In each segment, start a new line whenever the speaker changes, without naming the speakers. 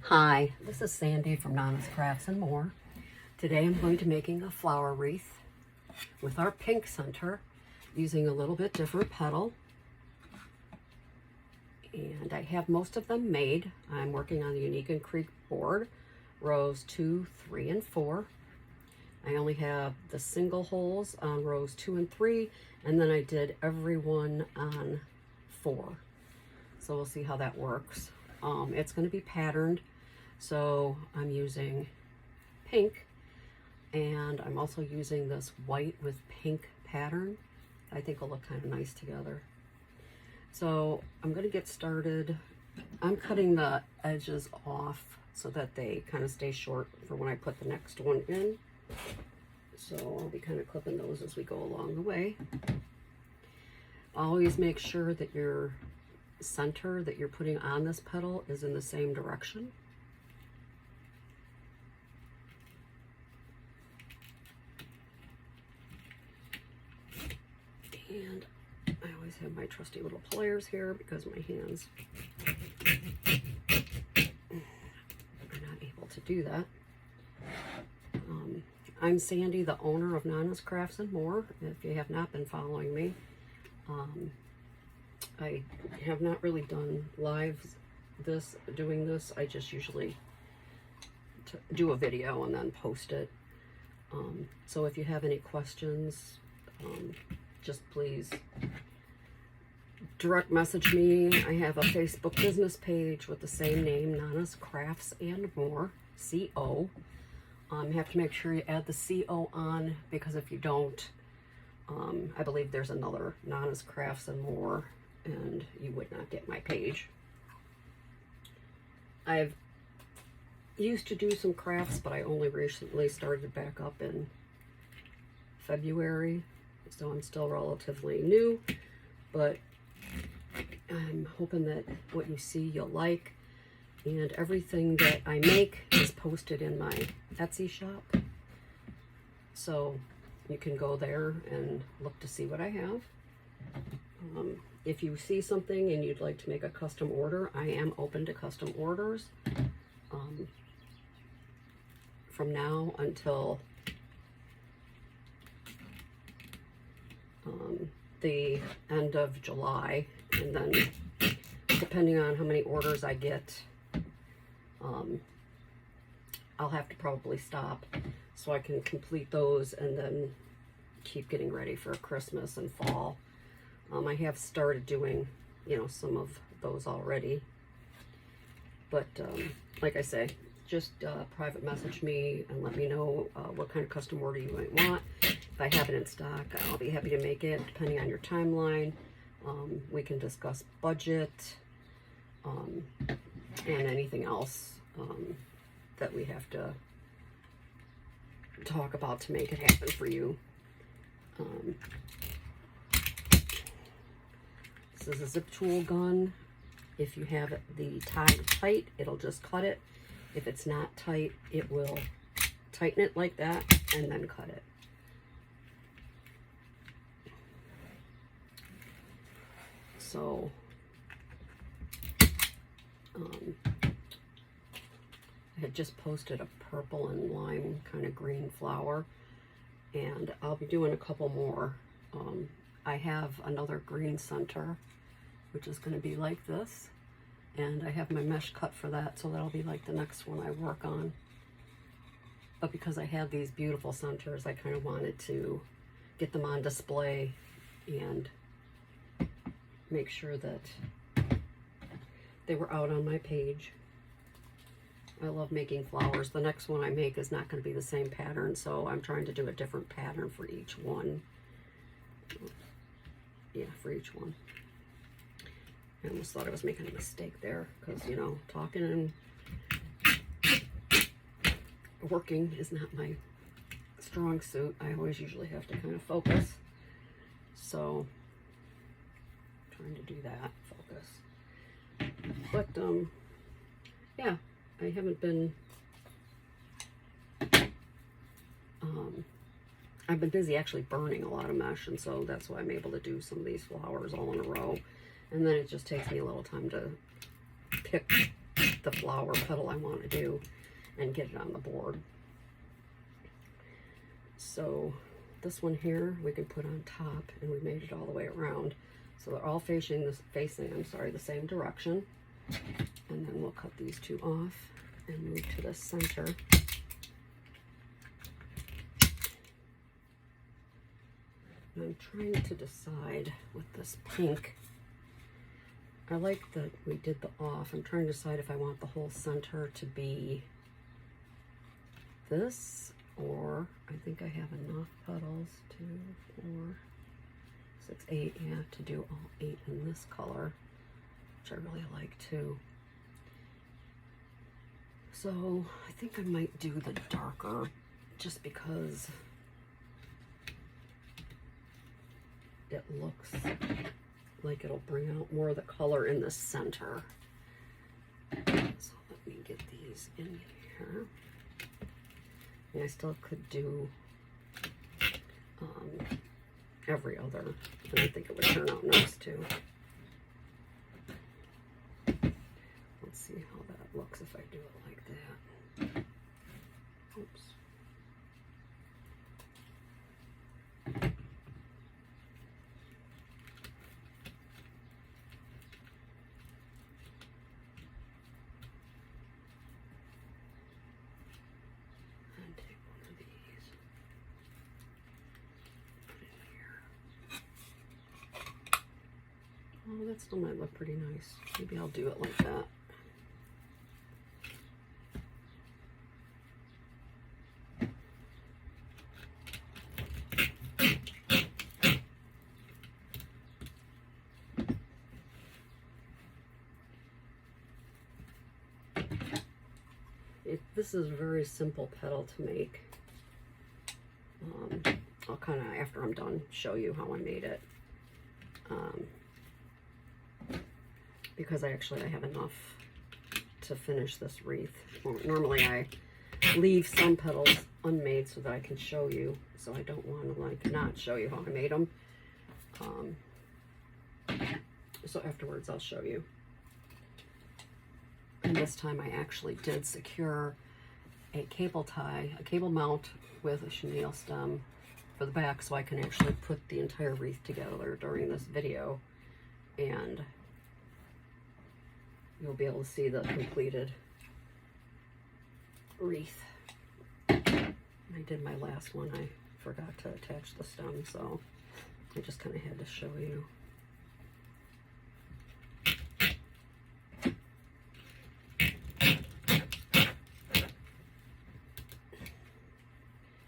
Hi, this is Sandy from Nana's Crafts and More. Today I'm going to be making a flower wreath with our pink center using a little bit different petal. And I have most of them made. I'm working on the Unique and Creek board, rows 2, 3, and 4. I only have the single holes on rows 2 and 3, and then I did every one on 4. So we'll see how that works. It's going to be patterned, so I'm using pink, and I'm also using this white with pink pattern. I think will look kind of nice together. So I'm going to get started. I'm cutting the edges off so that they kind of stay short for when I put the next one in. So I'll be kind of clipping those as we go along the way. Always make sure that your center that you're putting on this petal is in the same direction. And I always have my trusty little pliers here because my hands are not able to do that. I'm Sandy, the owner of Nana's Crafts and More. If you have not been following me, I have not really done lives doing this. I just usually do a video and then post it. So if you have any questions, just please direct message me. I have a Facebook business page with the same name, Nana's Crafts and More, CO. You have to make sure you add the CO on, because if you don't, I believe there's another Nana's Crafts and More, and you would not get my page. I've used to do some crafts, but I only recently started back up in February, so I'm still relatively new, but I'm hoping that what you see you'll like. And everything that I make is posted in my Etsy shop, so you can go there and look to see what I have. If you see something and you'd like to make a custom order, I am open to custom orders from now until the end of July, and then depending on how many orders I get, I'll have to probably stop so I can complete those and then keep getting ready for Christmas and fall. I have started doing, some of those already, but like I say, just private message me and let me know what kind of custom order you might want. If I have it in stock, I'll be happy to make it, depending on your timeline. We can discuss budget and anything else that we have to talk about to make it happen for you. This is a zip tool gun. If you have the tie tight, it'll just cut it. If it's not tight, it will tighten it like that and then cut it. So I had just posted a purple and lime kind of green flower, and I'll be doing a couple more. I have another green center, which is going to be like this, and I have my mesh cut for that, so that'll be like the next one I work on. But because I had these beautiful centers, I kind of wanted to get them on display and make sure that they were out on my page. I love making flowers. The next one I make is not going to be the same pattern, so I'm trying to do a different pattern for each one. Yeah, for each one. I almost thought I was making a mistake there, because, talking and working is not my strong suit. I always usually have to kind of focus. So, trying to do that, focus. But, yeah, I haven't been, I've been busy actually burning a lot of mesh, and so that's why I'm able to do some of these flowers all in a row. And then it just takes me a little time to pick the flower petal I want to do and get it on the board. So this one here we can put on top, and we made it all the way around. So they're all facing the same direction. And then we'll cut these two off and move to the center. And I'm trying to decide with this pink. I like that we did the off. I'm trying to decide if I want the whole center to be this, or I think I have enough petals, 2, 4, 6, 8, yeah, to do all 8 in this color, which I really like too. So I think I might do the darker just because it looks like it'll bring out more of the color in the center. So let me get these in here. And I still could do every other, and I think it would turn out nice too. Let's see how that looks if I do it like that. Oops. And take one of these, put it here. Oh, that still might look pretty nice. Maybe I'll do it like that. This is a very simple petal to make. I'll kind of, after I'm done, show you how I made it. Because I have enough to finish this wreath. Normally I leave some petals unmade so that I can show you. So I don't want to like not show you how I made them. So afterwards I'll show you. And this time I actually did secure a cable tie, a cable mount with a chenille stem for the back, so I can actually put the entire wreath together during this video, and you'll be able to see the completed wreath. I did my last one, I forgot to attach the stem, so I just kind of had to show you.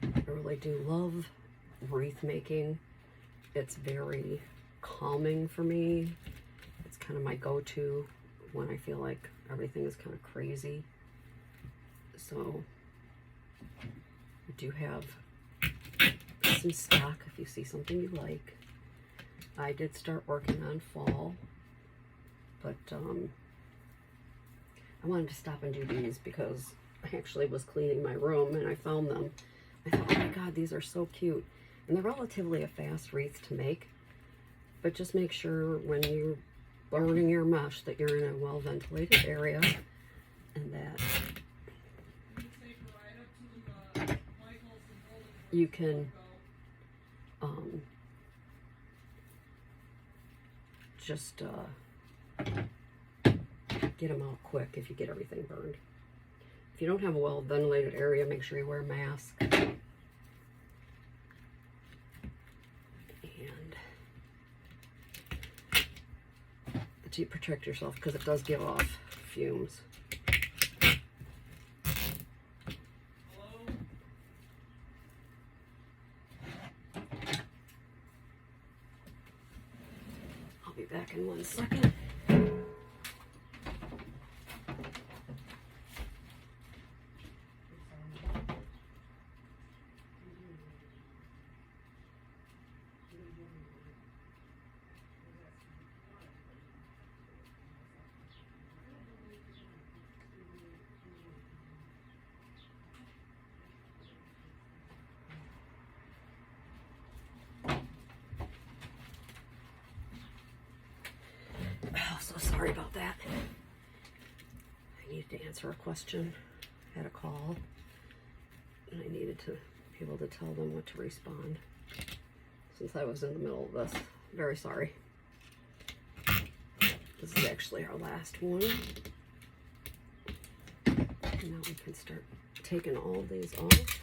I really do love wreath making. It's very calming for me. It's kind of my go-to when I feel like everything is kind of crazy. So I do have some stock if you see something you like. I did start working on fall, but I wanted to stop and do these because I actually was cleaning my room and I found them. I thought, oh my God, these are so cute. And they're relatively a fast wreath to make, but just make sure when you're burning your mesh that you're in a well-ventilated area and that you can just get them out quick if you get everything burned. If you don't have a well-ventilated area, make sure you wear a mask. And to protect yourself, because it does give off fumes. I'll be back in 1 second. Oh, so sorry about that. I needed to answer a question. I had a call and I needed to be able to tell them what to respond since I was in the middle of this. Very sorry. This is actually our last one. Now we can start taking all these off.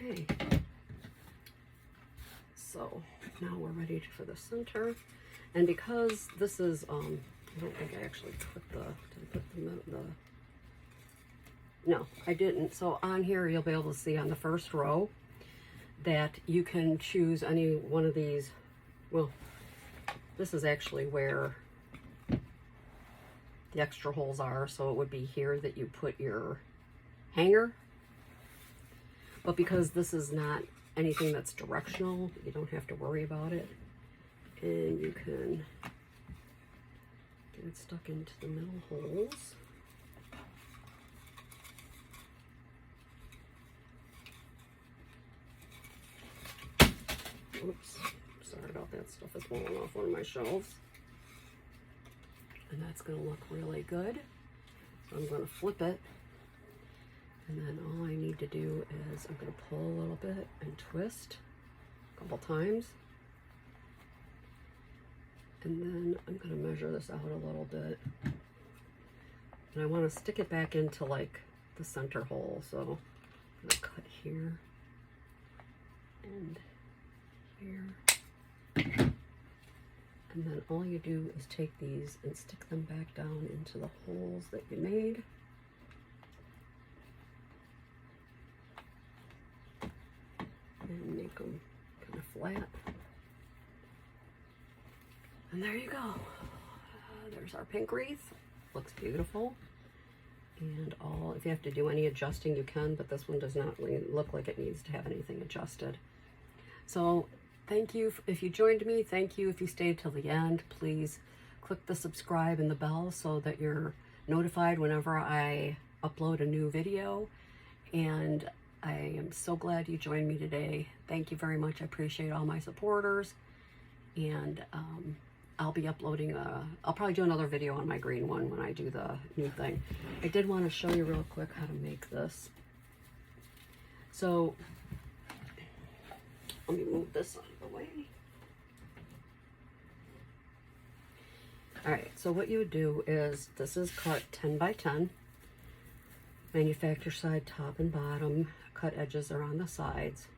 Okay, so now we're ready for the center, and because this is I don't think I actually put no, I didn't. So on here you'll be able to see on the first row that you can choose any one of these. Well, this is actually where the extra holes are, so it would be here that you put your hanger. But because this is not anything that's directional, you don't have to worry about it. And you can get it stuck into the middle holes. Oops, sorry about that, stuff is falling off one of my shelves. And that's going to look really good. So I'm going to flip it. And then all I need to do is I'm going to pull a little bit and twist a couple times. And then I'm going to measure this out a little bit. And I want to stick it back into like the center hole. So I'm going to cut here and here. And then all you do is take these and stick them back down into the holes that you made. And make them kind of flat. And there you go. There's our pink wreath. Looks beautiful. And if you have to do any adjusting, you can, but this one does not look like it needs to have anything adjusted. So thank you if you joined me. Thank you if you stayed till the end. Please click the subscribe and the bell so that you're notified whenever I upload a new video. And I am so glad you joined me today. Thank you very much. I appreciate all my supporters. And I'll be uploading I'll probably do another video on my green one when I do the new thing. I did want to show you real quick how to make this. So let me move this out of the way. All right, so what you would do is, this is cut 10 by 10. Manufacturer side, top and bottom. Cut edges are on the sides.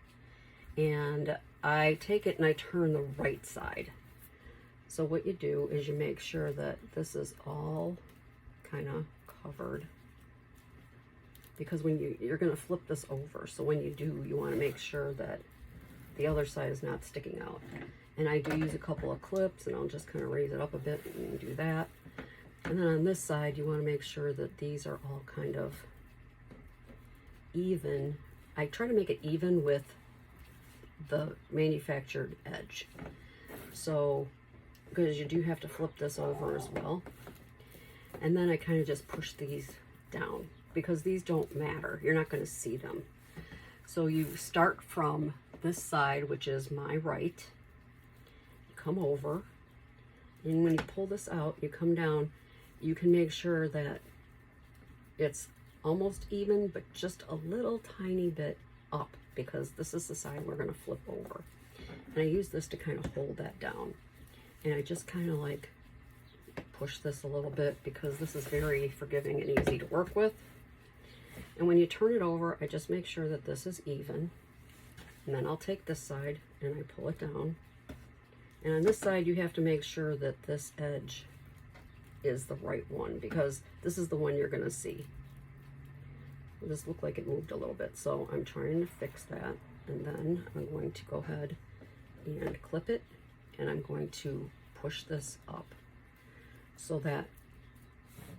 And I take it and I turn the right side. So what you do is you make sure that this is all kind of covered. Because when you're going to flip this over. So when you do, you want to make sure that the other side is not sticking out. And I do use a couple of clips, and I'll just kind of raise it up a bit and do that. And then on this side, you want to make sure that these are all kind of even. I try to make it even with the manufactured edge. So, because you do have to flip this over as well. And then I kind of just push these down because these don't matter. You're not going to see them. So you start from this side, which is my right. You come over, and when you pull this out, you come down. You can make sure that it's almost even, but just a little tiny bit up, because this is the side we're going to flip over. And I use this to kind of hold that down. And I just kind of like push this a little bit because this is very forgiving and easy to work with. And when you turn it over, I just make sure that this is even. And then I'll take this side and I pull it down. And on this side, you have to make sure that this edge is the right one, because this is the one you're going to see. This looked like it moved a little bit, so I'm trying to fix that. And then I'm going to go ahead and clip it, and I'm going to push this up so that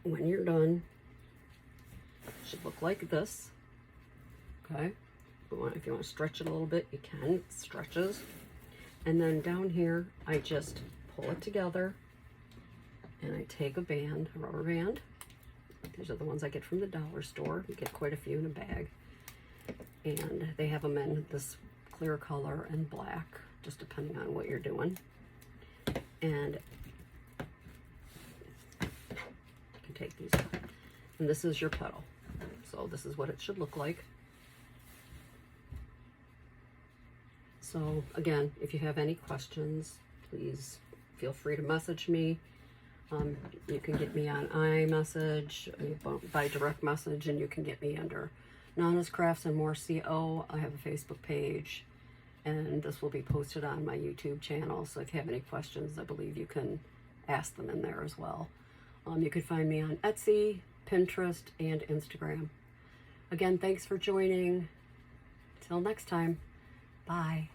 when you're done, it should look like this. Okay, If you want to stretch it a little bit, you can. It stretches. And then down here, I just pull it together and I take a band, a rubber band. These are the ones I get from the dollar store. You get quite a few in a bag. And they have them in this clear color and black, just depending on what you're doing. And you can take these out. And this is your petal. So this is what it should look like. So again, if you have any questions, please feel free to message me. You can get me on iMessage, by direct message, and you can get me under Nana's Crafts and More CO. I have a Facebook page, and this will be posted on my YouTube channel. So if you have any questions, I believe you can ask them in there as well. You can find me on Etsy, Pinterest, and Instagram. Again, thanks for joining. Till next time, bye.